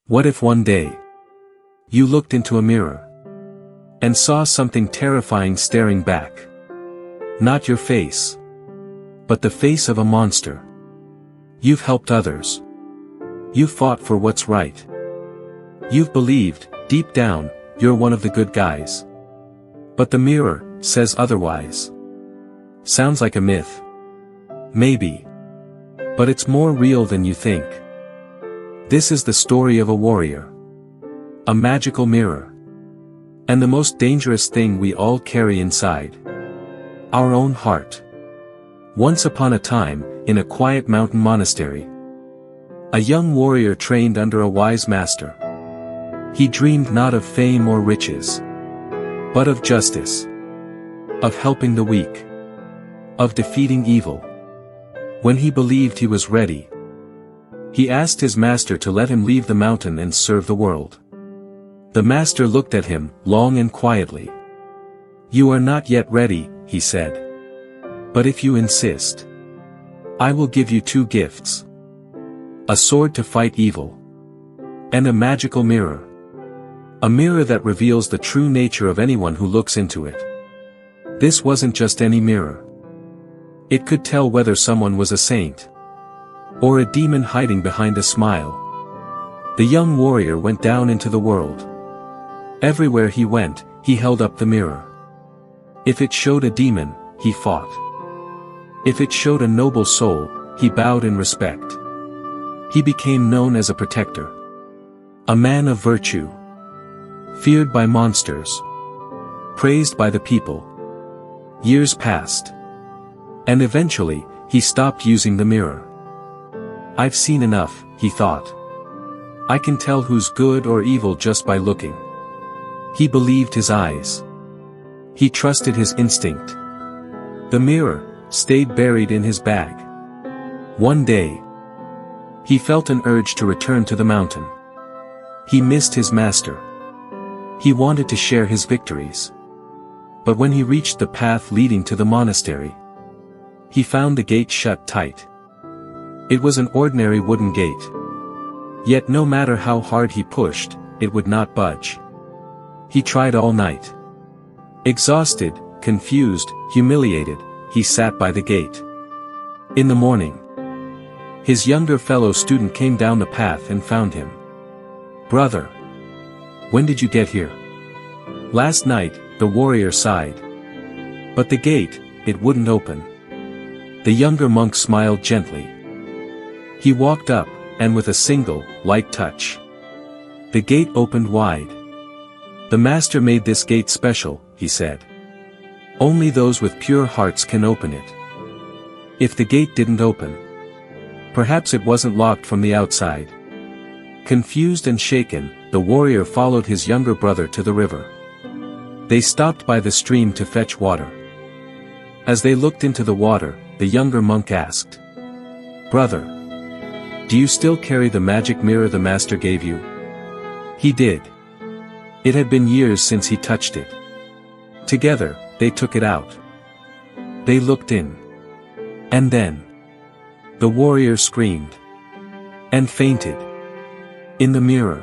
What if one day you looked into a mirror and saw something terrifying staring back? Not your face, but the face of a monster. You've helped others. You've fought for what's right. You've believed, deep down, you're one of the good guys. But the mirror says otherwise. Sounds like a myth. Maybe. But it's more real than you think. This is the story of a warrior. A magical mirror. And the most dangerous thing we all carry inside. Our own heart. Once upon a time, in a quiet mountain monastery, a young warrior trained under a wise master. He dreamed not of fame or riches, but of justice. Of helping the weak. Of defeating evil. When he believed he was ready, he asked his master to let him leave the mountain and serve the world. The master looked at him, long and quietly. "You are not yet ready," he said. "But if you insist, I will give you two gifts. A sword to fight evil. And a magical mirror. A mirror that reveals the true nature of anyone who looks into it." This wasn't just any mirror. It could tell whether someone was a saint or a demon hiding behind a smile. The young warrior went down into the world. Everywhere he went, he held up the mirror. If it showed a demon, he fought. If it showed a noble soul, he bowed in respect. He became known as a protector. A man of virtue. Feared by monsters. Praised by the people. Years passed. And eventually, he stopped using the mirror. "I've seen enough," he thought. "I can tell who's good or evil just by looking." He believed his eyes. He trusted his instinct. The mirror stayed buried in his bag. One day, he felt an urge to return to the mountain. He missed his master. He wanted to share his victories. But when he reached the path leading to the monastery, he found the gate shut tight. It was an ordinary wooden gate. Yet no matter how hard he pushed, it would not budge. He tried all night. Exhausted, confused, humiliated, he sat by the gate. In the morning, his younger fellow student came down the path and found him. "Brother, when did you get here?" "Last night," the warrior sighed. "But the gate, it wouldn't open." The younger monk smiled gently. He walked up, and with a single, light touch, the gate opened wide. "The master made this gate special," he said. "Only those with pure hearts can open it." If the gate didn't open, perhaps it wasn't locked from the outside. Confused and shaken, the warrior followed his younger brother to the river. They stopped by the stream to fetch water. As they looked into the water, the younger monk asked, "Brother, do you still carry the magic mirror the master gave you?" He did. It had been years since he touched it. Together, they took it out. They looked in. And then, the warrior screamed. And fainted. In the mirror,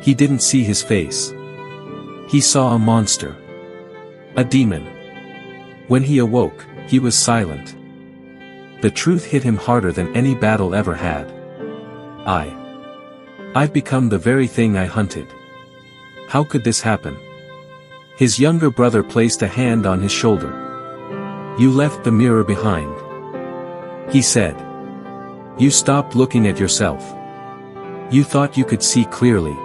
he didn't see his face. He saw a monster. A demon. When he awoke, he was silent. The truth hit him harder than any battle ever had. I've become the very thing I hunted. How could this happen?" His younger brother placed a hand on his shoulder. "You left the mirror behind," he said. "You stopped looking at yourself. You thought you could see clearly.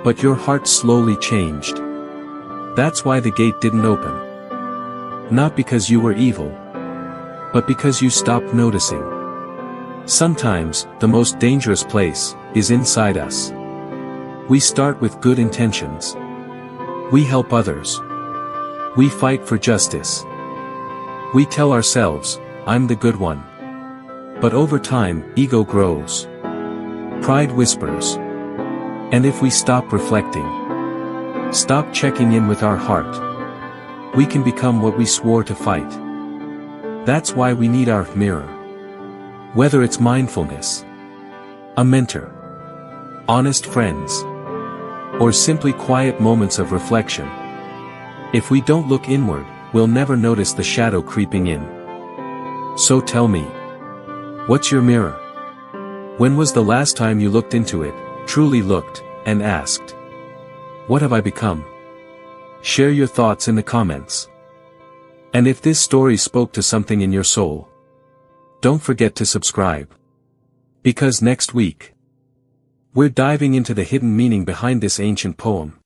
But your heart slowly changed. That's why the gate didn't open. Not because you were evil, but because you stopped noticing. Sometimes, the most dangerous place is inside us. We start with good intentions. We help others. We fight for justice. We tell ourselves, I'm the good one. But over time, ego grows. Pride whispers. And if we stop reflecting, stop checking in with our heart, we can become what we swore to fight. That's why we need our mirror. Whether it's mindfulness, a mentor, honest friends, or simply quiet moments of reflection? If we don't look inward, we'll never notice the shadow creeping in. So tell me, what's your mirror? When was the last time you looked into it, truly looked, and asked, what have I become? Share your thoughts in the comments. And if this story spoke to something in your soul, don't forget to subscribe. Because next week, we're diving into the hidden meaning behind this ancient poem.